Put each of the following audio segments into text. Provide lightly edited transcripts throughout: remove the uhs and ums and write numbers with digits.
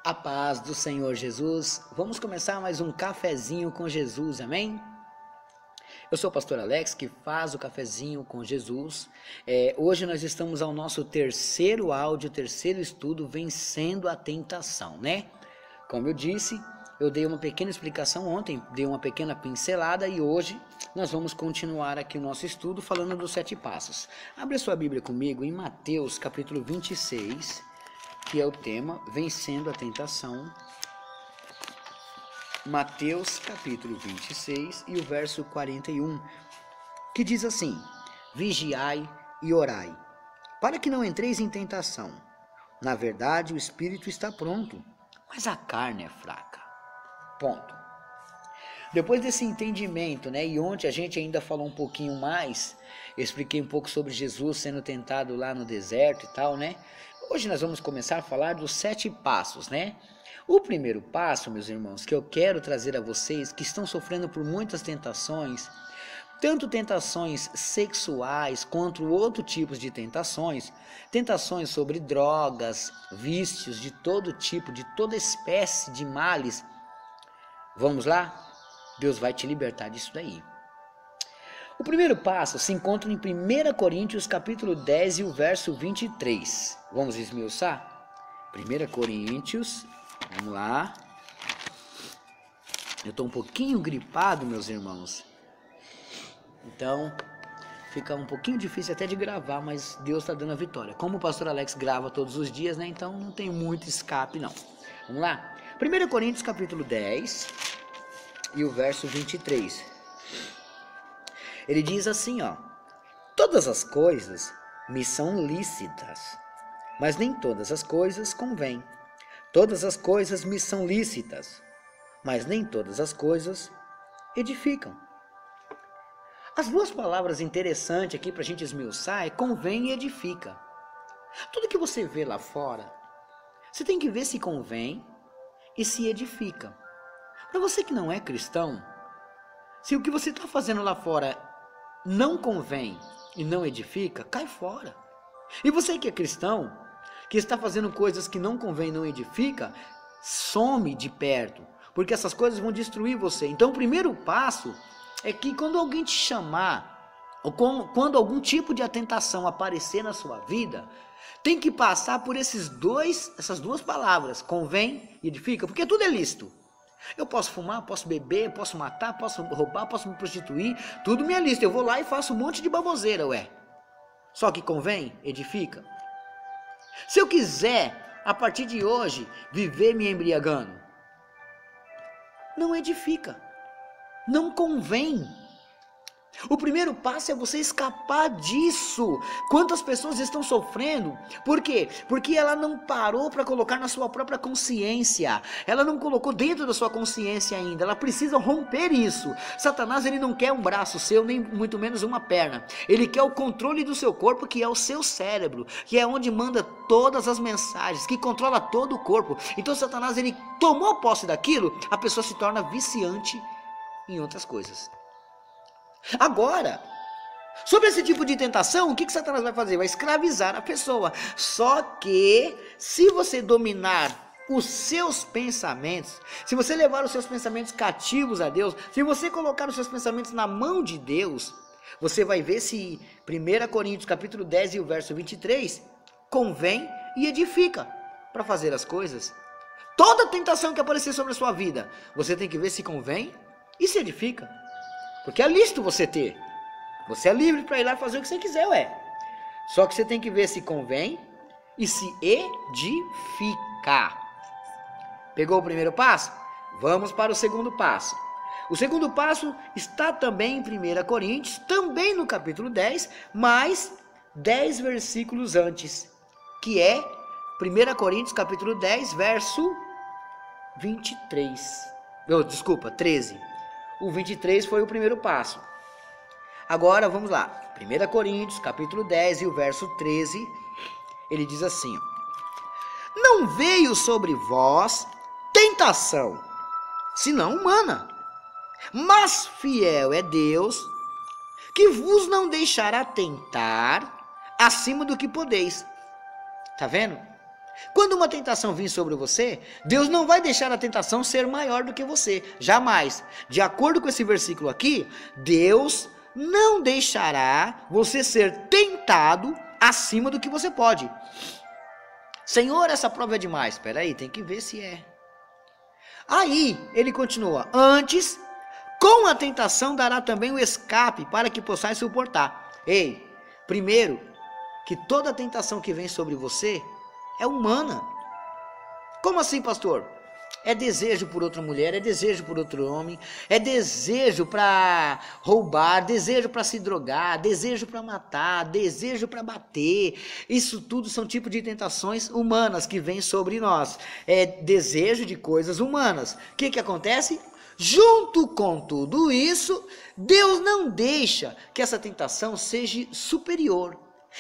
A paz do Senhor Jesus. Vamos começar mais um cafezinho com Jesus, amém? Eu sou o pastor Alex, que faz o cafezinho com Jesus. Hoje nós estamos ao nosso terceiro áudio, terceiro estudo, vencendo a tentação, né? Como eu disse, eu dei uma pequena explicação ontem, dei uma pequena pincelada e hoje nós vamos continuar aqui o nosso estudo falando dos 7 passos. Abre a sua Bíblia comigo em Mateus capítulo 26, que é o tema, vencendo a tentação. Mateus capítulo 26 e o verso 41, que diz assim: Vigiai e orai, para que não entreis em tentação. Na verdade, o espírito está pronto, mas a carne é fraca. Ponto. Depois desse entendimento, né, e ontem a gente ainda falou um pouquinho mais, eu expliquei um pouco sobre Jesus sendo tentado lá no deserto e tal, né? Hoje nós vamos começar a falar dos 7 passos, né? O primeiro passo, meus irmãos, que eu quero trazer a vocês que estão sofrendo por muitas tentações, tanto tentações sexuais quanto outros tipos de tentações sobre drogas, vícios de todo tipo, de toda espécie de males. Vamos lá? Deus vai te libertar disso daí. O primeiro passo se encontra em 1 Coríntios capítulo 10 e o verso 23. Vamos esmiuçar? 1 Coríntios, vamos lá. Eu estou um pouquinho gripado, meus irmãos. Então, fica um pouquinho difícil até de gravar, mas Deus está dando a vitória. Como o pastor Alex grava todos os dias, né? Então não tem muito escape, não. Vamos lá? 1 Coríntios capítulo 10 e o verso 23. Ele diz assim, ó: todas as coisas me são lícitas, mas nem todas as coisas convêm. Todas as coisas me são lícitas, mas nem todas as coisas edificam. As duas palavras interessantes aqui para a gente esmiuçar é convém e edifica. Tudo que você vê lá fora, você tem que ver se convém e se edifica. Para você que não é cristão, se o que você está fazendo lá fora não convém e não edifica, cai fora. E você que é cristão, que está fazendo coisas que não convém e não edifica, some de perto, porque essas coisas vão destruir você. Então o primeiro passo é que quando alguém te chamar, ou quando algum tipo de tentação aparecer na sua vida, tem que passar por essas duas palavras, convém e edifica, porque tudo é lícito. Eu posso fumar, posso beber, posso matar, posso roubar, posso me prostituir, tudo me é lícito. Eu vou lá e faço um monte de baboseira, ué. Só que convém, edifica. Se eu quiser, a partir de hoje, viver me embriagando, não edifica, não convém. O primeiro passo é você escapar disso. Quantas pessoas estão sofrendo? Por quê? Porque ela não parou para colocar na sua própria consciência. Ela não colocou dentro da sua consciência ainda. Ela precisa romper isso. Satanás, ele não quer um braço seu, nem muito menos uma perna. Ele quer o controle do seu corpo, que é o seu cérebro, que é onde manda todas as mensagens, que controla todo o corpo. Então Satanás, ele tomou posse daquilo, a pessoa se torna viciante em outras coisas. Agora, sobre esse tipo de tentação, o que Satanás vai fazer? Vai escravizar a pessoa. Só que, se você dominar os seus pensamentos, se você levar os seus pensamentos cativos a Deus, se você colocar os seus pensamentos na mão de Deus, você vai ver se 1 Coríntios capítulo 10 e o verso 23 convém e edifica para fazer as coisas. Toda tentação que aparecer sobre a sua vida, você tem que ver se convém e se edifica. Porque é lícito você ter. Você é livre para ir lá fazer o que você quiser, ué. Só que você tem que ver se convém e se edificar. Pegou o primeiro passo? Vamos para o segundo passo. O segundo passo está também em 1 Coríntios, também no capítulo 10, mas 10 versículos antes, que é 1 Coríntios capítulo 10, verso 23. Desculpa, 13. O 23 foi o primeiro passo. Agora vamos lá. 1 Coríntios, capítulo 10 e o verso 13. Ele diz assim: não veio sobre vós tentação, senão humana. Mas fiel é Deus, que vos não deixará tentar acima do que podeis. Tá vendo? Quando uma tentação vir sobre você, Deus não vai deixar a tentação ser maior do que você, jamais. De acordo com esse versículo aqui, Deus não deixará você ser tentado acima do que você pode. Senhor, essa prova é demais. Espera aí, tem que ver se é. Aí, ele continua. Antes, com a tentação dará também o escape para que possais suportar. Ei, primeiro, que toda tentação que vem sobre você é humana. Como assim, pastor? É desejo por outra mulher, é desejo por outro homem, é desejo para roubar, desejo para se drogar, desejo para matar, desejo para bater. Isso tudo são tipos de tentações humanas que vêm sobre nós. É desejo de coisas humanas. O que acontece? Junto com tudo isso, Deus não deixa que essa tentação seja superior.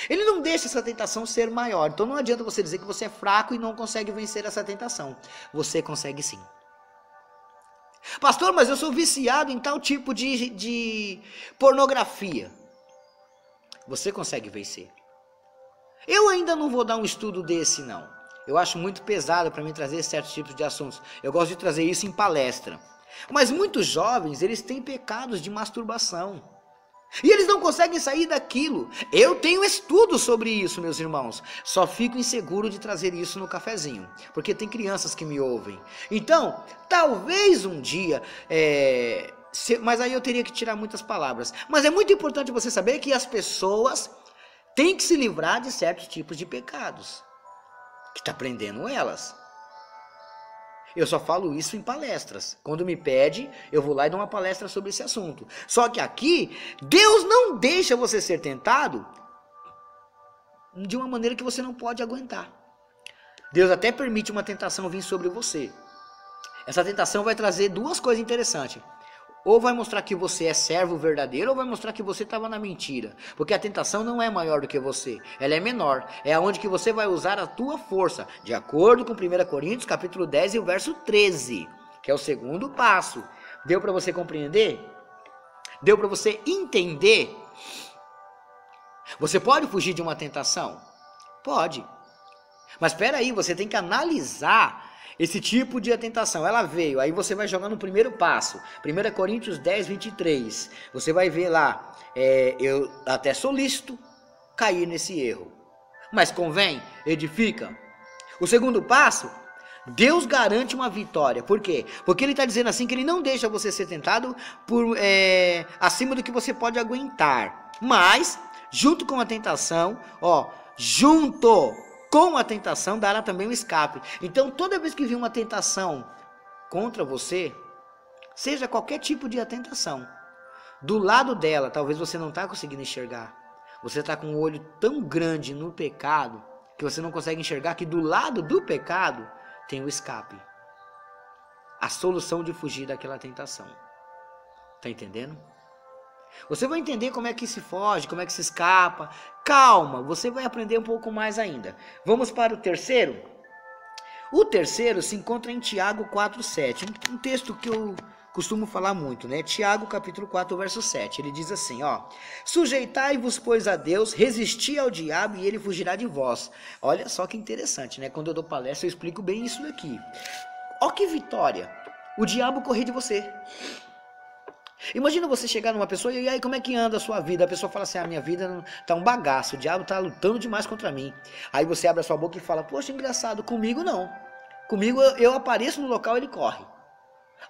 Ele não deixa essa tentação ser maior. Então não adianta você dizer que você é fraco e não consegue vencer essa tentação. Você consegue sim. Pastor, mas eu sou viciado em tal tipo de pornografia. Você consegue vencer. Eu ainda não vou dar um estudo desse, não. Eu acho muito pesado para mim trazer certos tipos de assuntos. Eu gosto de trazer isso em palestra. Mas muitos jovens, eles têm pecados de masturbação. E eles não conseguem sair daquilo. Eu tenho estudo sobre isso, meus irmãos. Só fico inseguro de trazer isso no cafezinho, porque tem crianças que me ouvem. Então, talvez um dia, mas aí eu teria que tirar muitas palavras. Mas é muito importante você saber que as pessoas têm que se livrar de certos tipos de pecados, que está prendendo elas. Eu só falo isso em palestras. Quando me pede, eu vou lá e dou uma palestra sobre esse assunto. Só que aqui, Deus não deixa você ser tentado de uma maneira que você não pode aguentar. Deus até permite uma tentação vir sobre você. Essa tentação vai trazer duas coisas interessantes. Ou vai mostrar que você é servo verdadeiro, ou vai mostrar que você estava na mentira. Porque a tentação não é maior do que você, ela é menor. É aonde que você vai usar a tua força, de acordo com 1 Coríntios, capítulo 10 e o verso 13, que é o segundo passo. Deu para você compreender? Deu para você entender? Você pode fugir de uma tentação? Pode. Mas espera aí, você tem que analisar esse tipo de tentação. Ela veio, aí você vai jogar no primeiro passo. 1 Coríntios 10, 23. Você vai ver lá, eu até sou lícito cair nesse erro. Mas convém? Edifica? O segundo passo, Deus garante uma vitória. Por quê? Porque ele está dizendo assim que ele não deixa você ser tentado acima do que você pode aguentar. Mas, junto com a tentação, junto com a tentação dará também um escape. Então, toda vez que vir uma tentação contra você, seja qualquer tipo de tentação, do lado dela, talvez você não está conseguindo enxergar. Você está com um olho tão grande no pecado, que você não consegue enxergar que do lado do pecado tem o escape. A solução de fugir daquela tentação. Está entendendo? Você vai entender como é que se foge, como é que se escapa. Calma, você vai aprender um pouco mais ainda. Vamos para o terceiro? O terceiro se encontra em Tiago 4:7, um texto que eu costumo falar muito, né? Tiago capítulo 4, verso 7. Ele diz assim, sujeitai-vos, pois, a Deus, resisti ao diabo e ele fugirá de vós. Olha só que interessante, né? Quando eu dou palestra eu explico bem isso daqui. Ó que vitória! O diabo correr de você. Imagina você chegar numa pessoa e aí, como é que anda a sua vida? A pessoa fala assim, minha vida tá um bagaço, o diabo tá lutando demais contra mim. Aí você abre a sua boca e fala, poxa, engraçado, comigo não. Comigo eu apareço no local e ele corre.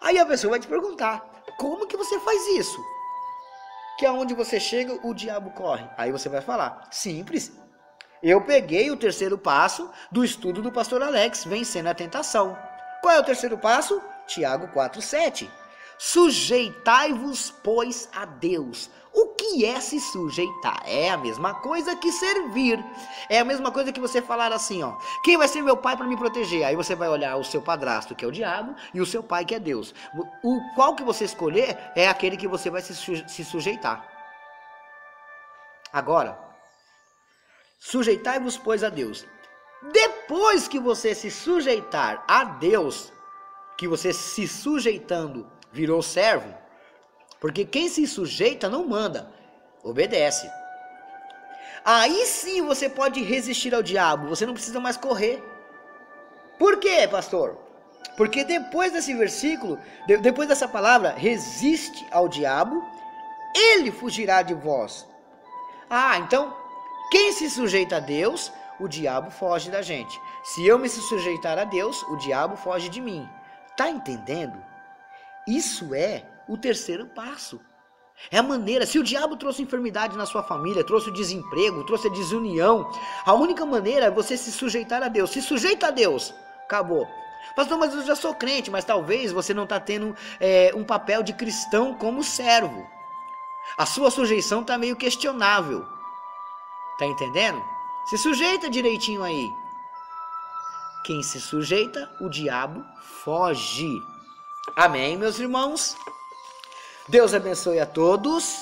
Aí a pessoa vai te perguntar, como que você faz isso? Que aonde você chega, o diabo corre. Aí você vai falar, simples. Eu peguei o terceiro passo do estudo do pastor Alex, vencendo a tentação. Qual é o terceiro passo? Tiago 4:7. Sujeitai-vos, pois, a Deus. O que é se sujeitar? É a mesma coisa que servir. É a mesma coisa que você falar assim, quem vai ser meu pai para me proteger? Aí você vai olhar o seu padrasto, que é o diabo, e o seu pai, que é Deus. O qual que você escolher é aquele que você vai se sujeitar. Agora, sujeitai-vos, pois, a Deus. Depois que você se sujeitar a Deus, que você se sujeitando virou servo, porque quem se sujeita não manda, obedece. Aí sim você pode resistir ao diabo, você não precisa mais correr. Por quê, pastor? Porque depois desse versículo, depois dessa palavra, resiste ao diabo, ele fugirá de vós. Ah, então, quem se sujeita a Deus, o diabo foge da gente. Se eu me sujeitar a Deus, o diabo foge de mim. Tá entendendo? Isso é o terceiro passo. É a maneira, se o diabo trouxe enfermidade na sua família, trouxe o desemprego, trouxe a desunião, a única maneira é você se sujeitar a Deus. Se sujeita a Deus, acabou. Pastor, mas eu já sou crente, mas talvez você não está tendo um papel de cristão como servo. A sua sujeição está meio questionável. Tá entendendo? Se sujeita direitinho aí. Quem se sujeita, o diabo foge. Amém, meus irmãos? Deus abençoe a todos.